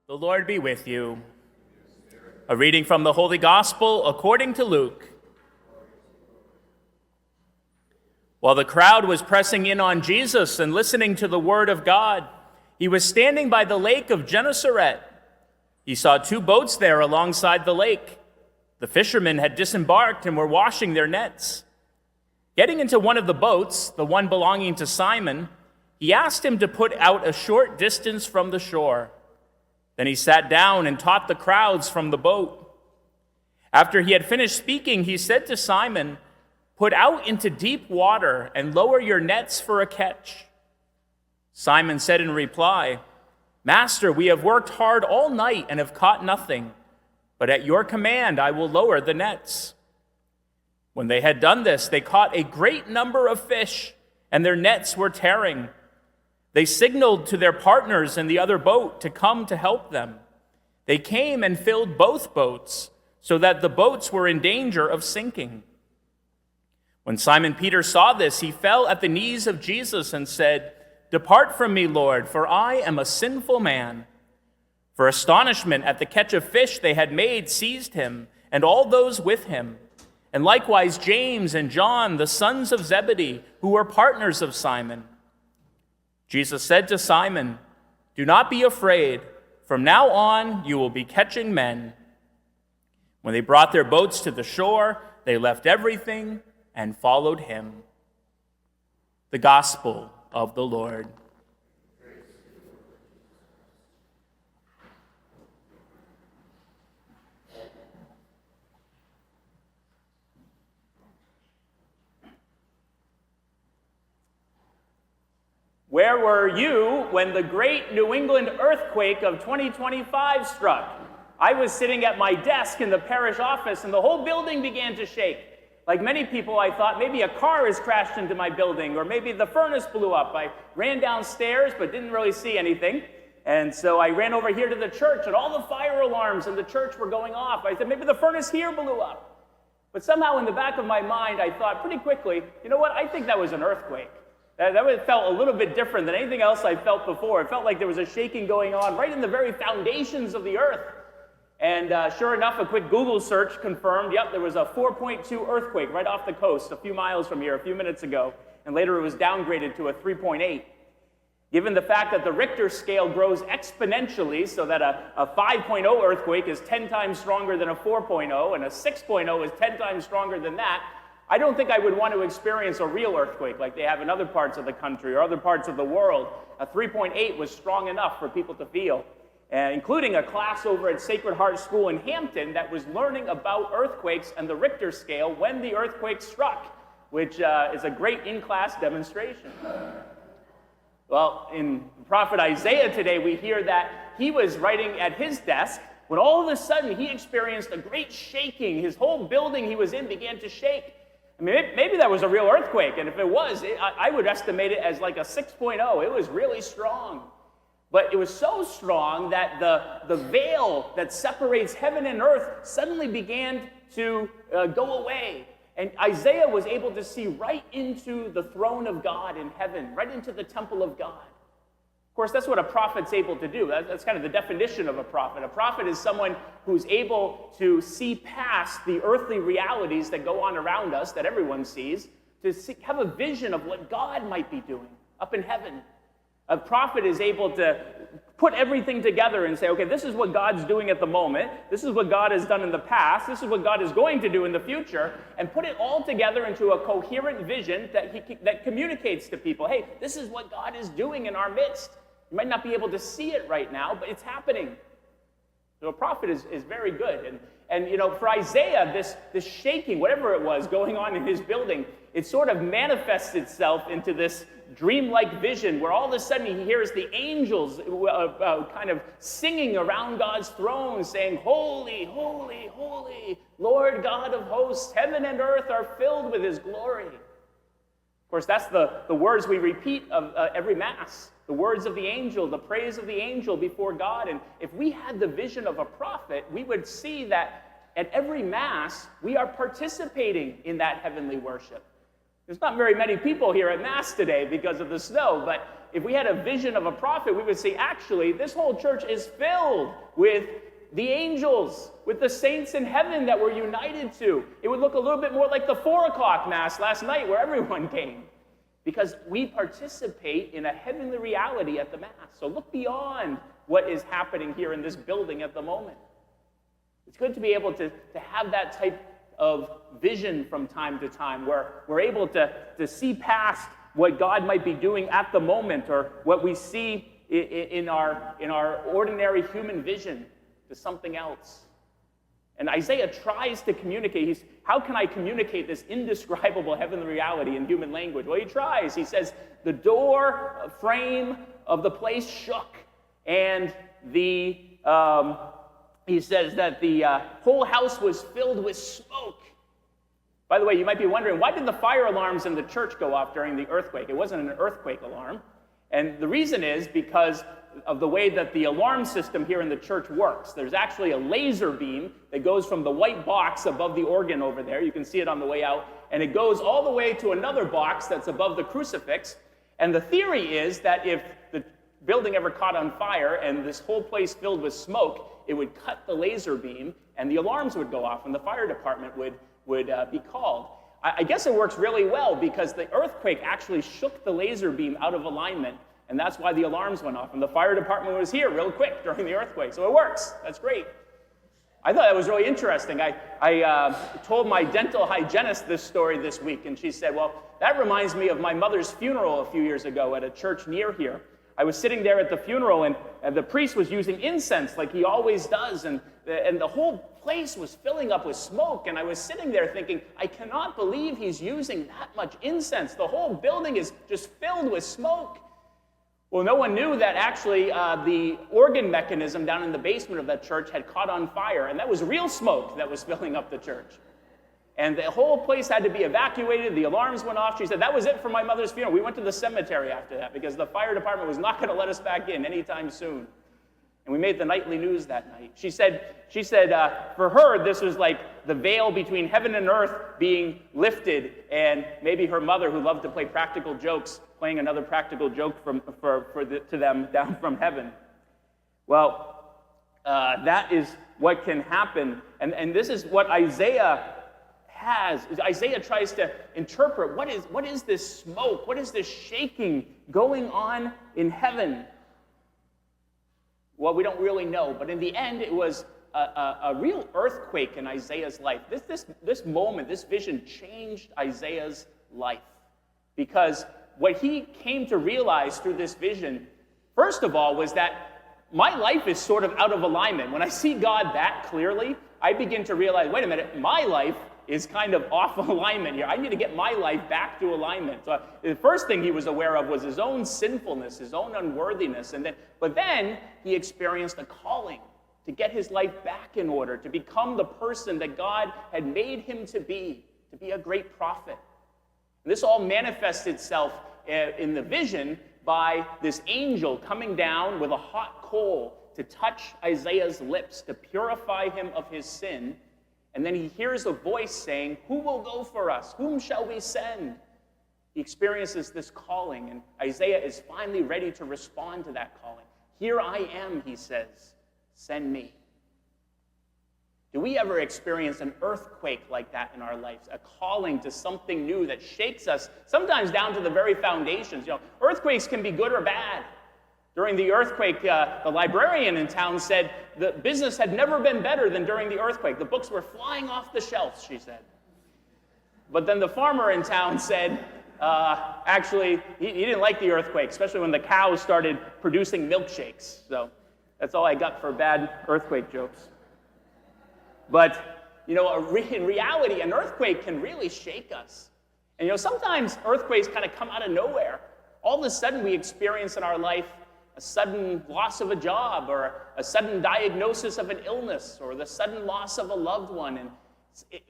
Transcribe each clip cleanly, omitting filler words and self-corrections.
The Lord be with you. A reading from the Holy Gospel according to Luke. While the crowd was pressing in on Jesus and listening to the word of God, he was standing by the lake of Gennesaret. He saw two boats there alongside the lake. The fishermen had disembarked and were washing their nets. Getting into one of the boats, the one belonging to Simon, he asked him to put out a short distance from the shore. Then he sat down and taught the crowds from the boat. After he had finished speaking, he said to Simon, "Put out into deep water and lower your nets for a catch." Simon said in reply, "Master, we have worked hard all night and have caught nothing, but at your command I will lower the nets." When they had done this, they caught a great number of fish, and their nets were tearing. They signaled to their partners in the other boat to come to help them. They came and filled both boats, so that the boats were in danger of sinking. When Simon Peter saw this, he fell at the knees of Jesus and said, "Depart from me, Lord, for I am a sinful man." For astonishment at the catch of fish they had made seized him and all those with him, and likewise James and John, the sons of Zebedee, who were partners of Simon. Jesus said to Simon, "Do not be afraid. From now on you will be catching men." When they brought their boats to the shore, they left everything and followed him. The Gospel of the Lord. Where were you when the great New England earthquake of 2025 struck? I was sitting at my desk in the parish office and the whole building began to shake. Like many people, I thought maybe a car has crashed into my building or maybe the furnace blew up. I ran downstairs but didn't really see anything. And so I ran over here to the church and all the fire alarms in the church were going off. I said, maybe the furnace here blew up. But somehow in the back of my mind, I thought pretty quickly, you know what? I think that was an earthquake. That felt a little bit different than anything else I felt before. It felt like there was a shaking going on right in the very foundations of the earth. And sure enough, a quick Google search confirmed, yep, there was a 4.2 earthquake right off the coast a few miles from here a few minutes ago. And later it was downgraded to a 3.8. Given the fact that the Richter scale grows exponentially, so that a 5.0 earthquake is 10 times stronger than a 4.0, and a 6.0 is 10 times stronger than that, I don't think I would want to experience a real earthquake like they have in other parts of the country or other parts of the world. A 3.8 was strong enough for people to feel, including a class over at Sacred Heart School in Hampton that was learning about earthquakes and the Richter scale when the earthquake struck, which is a great in-class demonstration. Well, in the prophet Isaiah today, we hear that he was writing at his desk when all of a sudden he experienced a great shaking. His whole building he was in began to shake. I mean, maybe that was a real earthquake, and if it was, I would estimate it as like a 6.0. It was really strong. But it was so strong that the veil that separates heaven and earth suddenly began to go away. And Isaiah was able to see right into the throne of God in heaven, right into the temple of God. Of course, that's what a prophet's able to do. That's kind of the definition of a prophet. A prophet is someone who's able to see past the earthly realities that go on around us, that everyone sees, to have a vision of what God might be doing up in heaven. A prophet is able to put everything together and say, okay, this is what God's doing at the moment. This is what God has done in the past. This is what God is going to do in the future, and put it all together into a coherent vision that communicates to people, hey, this is what God is doing in our midst. You might not be able to see it right now, but it's happening. So a prophet is very good. And you know, for Isaiah, this shaking, whatever it was going on in his building, it sort of manifests itself into this dreamlike vision where all of a sudden he hears the angels kind of singing around God's throne, saying, "Holy, holy, holy, Lord God of hosts, heaven and earth are filled with his glory." Of course, that's the words we repeat of every Mass. The words of the angel, the praise of the angel before God. And if we had the vision of a prophet, we would see that at every Mass, we are participating in that heavenly worship. There's not very many people here at Mass today because of the snow, but if we had a vision of a prophet, we would say, actually, this whole church is filled with the angels, with the saints in heaven that we're united to. It would look a little bit more like the 4 o'clock Mass last night where everyone came, because we participate in a heavenly reality at the Mass. So look beyond what is happening here in this building at the moment. It's good to be able to have that type of vision from time to time, where we're able to see past what God might be doing at the moment, or what we see in our ordinary human vision, to something else. And Isaiah tries to communicate. How can I communicate this indescribable heavenly reality in human language? Well, he tries. He says, the door frame of the place shook, and he says that the whole house was filled with smoke. By the way, you might be wondering, why did the fire alarms in the church go off during the earthquake? It wasn't an earthquake alarm. And the reason is because of the way that the alarm system here in the church works. There's actually a laser beam that goes from the white box above the organ over there. You can see it on the way out. And it goes all the way to another box that's above the crucifix. And the theory is that if the building ever caught on fire and this whole place filled with smoke, it would cut the laser beam and the alarms would go off and the fire department would be called. I guess it works really well because the earthquake actually shook the laser beam out of alignment, and that's why the alarms went off. And the fire department was here real quick during the earthquake, so it works. That's great. I thought that was really interesting. I told my dental hygienist this story this week, and she said, well, that reminds me of my mother's funeral a few years ago at a church near here. I was sitting there at the funeral, and the priest was using incense like he always does, and the whole place was filling up with smoke, and I was sitting there thinking, I cannot believe he's using that much incense. The whole building is just filled with smoke. Well, no one knew that actually the organ mechanism down in the basement of that church had caught on fire, and that was real smoke that was filling up the church. And the whole place had to be evacuated. The alarms went off. She said, that was it for my mother's funeral. We went to the cemetery after that because the fire department was not going to let us back in anytime soon. And we made the nightly news that night. She said, for her, this was like the veil between heaven and earth being lifted, and maybe her mother, who loved to play practical jokes, playing another practical joke to them down from heaven. Well, that is what can happen. And this is what Isaiah has. Isaiah tries to interpret what is this smoke? What is this shaking going on in heaven? Well, we don't really know, but in the end, it was a real earthquake in Isaiah's life. This moment, this vision changed Isaiah's life, because what he came to realize through this vision, first of all, was that my life is sort of out of alignment. When I see God that clearly, I begin to realize, wait a minute, my life is kind of off alignment here. I need to get my life back to alignment. So the first thing he was aware of was his own sinfulness, his own unworthiness. But then he experienced a calling to get his life back in order, to become the person that God had made him to be a great prophet. And this all manifests itself in the vision by this angel coming down with a hot coal to touch Isaiah's lips, to purify him of his sin. And then he hears a voice saying, who will go for us? Whom shall we send? He experiences this calling, and Isaiah is finally ready to respond to that calling. Here I am, he says, send me. Do we ever experience an earthquake like that in our lives, a calling to something new that shakes us, sometimes down to the very foundations? Earthquakes can be good or bad. During the earthquake, the librarian in town said the business had never been better than during the earthquake. The books were flying off the shelves, she said. But then the farmer in town said, actually, he didn't like the earthquake, especially when the cows started producing milkshakes. So that's all I got for bad earthquake jokes. But, in reality, an earthquake can really shake us. And, sometimes earthquakes kind of come out of nowhere. All of a sudden, we experience in our life a sudden loss of a job, or a sudden diagnosis of an illness, or the sudden loss of a loved one. And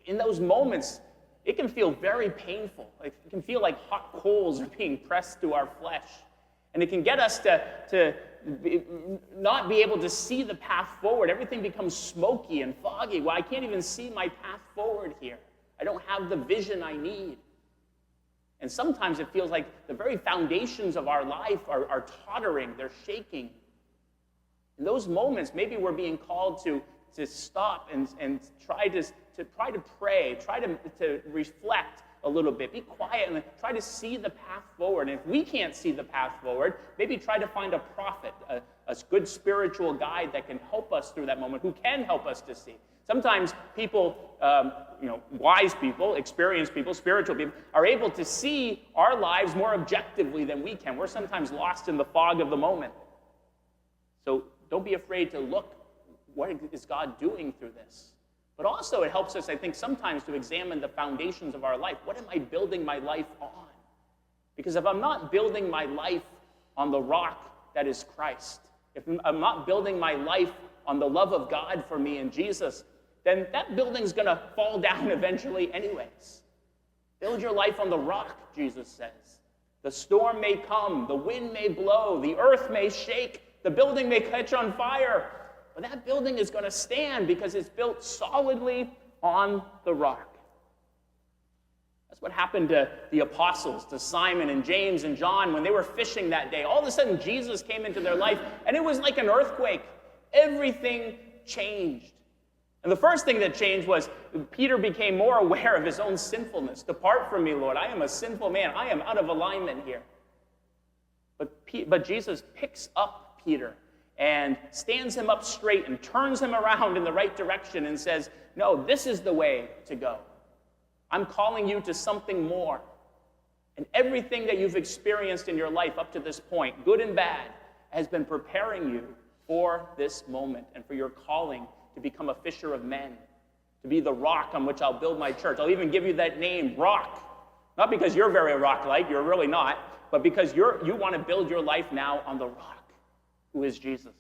in those moments, it can feel very painful. It can feel like hot coals are being pressed to our flesh. And it can get us to not be able to see the path forward. Everything becomes smoky and foggy. Well, I can't even see my path forward here. I don't have the vision I need. And sometimes it feels like the very foundations of our life are tottering, they're shaking. In those moments, maybe we're being called to stop and try to pray, try to reflect a little bit, be quiet, and try to see the path forward. And if we can't see the path forward, maybe try to find a prophet, a good spiritual guide that can help us through that moment, who can help us to see. Sometimes people, wise people, experienced people, spiritual people, are able to see our lives more objectively than we can. We're sometimes lost in the fog of the moment. So don't be afraid to look, what is God doing through this? But also it helps us, I think, sometimes to examine the foundations of our life. What am I building my life on? Because if I'm not building my life on the rock that is Christ, if I'm not building my life on the love of God for me in Jesus, then that building's going to fall down eventually anyways. Build your life on the rock, Jesus says. The storm may come, the wind may blow, the earth may shake, the building may catch on fire, but that building is going to stand because it's built solidly on the rock. That's what happened to the apostles, to Simon and James and John when they were fishing that day. All of a sudden, Jesus came into their life, and it was like an earthquake. Everything changed. And the first thing that changed was Peter became more aware of his own sinfulness. Depart from me, Lord. I am a sinful man. I am out of alignment here. But Jesus picks up Peter and stands him up straight and turns him around in the right direction and says, no, this is the way to go. I'm calling you to something more. And everything that you've experienced in your life up to this point, good and bad, has been preparing you for this moment and for your calling to become a fisher of men, to be the rock on which I'll build my church. I'll even give you that name, Rock. Not because you're very rock-like, you're really not, but because you want to build your life now on the rock, who is Jesus.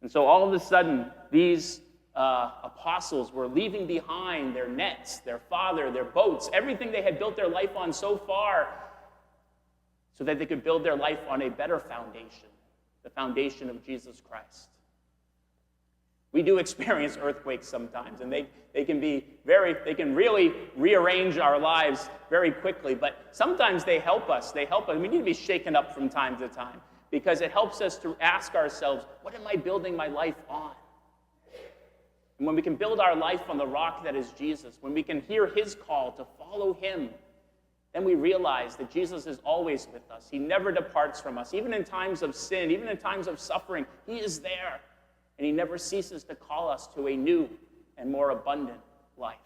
And so all of a sudden, these apostles were leaving behind their nets, their father, their boats, everything they had built their life on so far, so that they could build their life on a better foundation, the foundation of Jesus Christ. We do experience earthquakes sometimes, and they can really rearrange our lives very quickly, but sometimes they help us. We need to be shaken up from time to time, because it helps us to ask ourselves, what am I building my life on? And when we can build our life on the rock that is Jesus, when we can hear his call to follow him, then we realize that Jesus is always with us. He never departs from us. Even in times of sin, even in times of suffering, he is there. And he never ceases to call us to a new and more abundant life.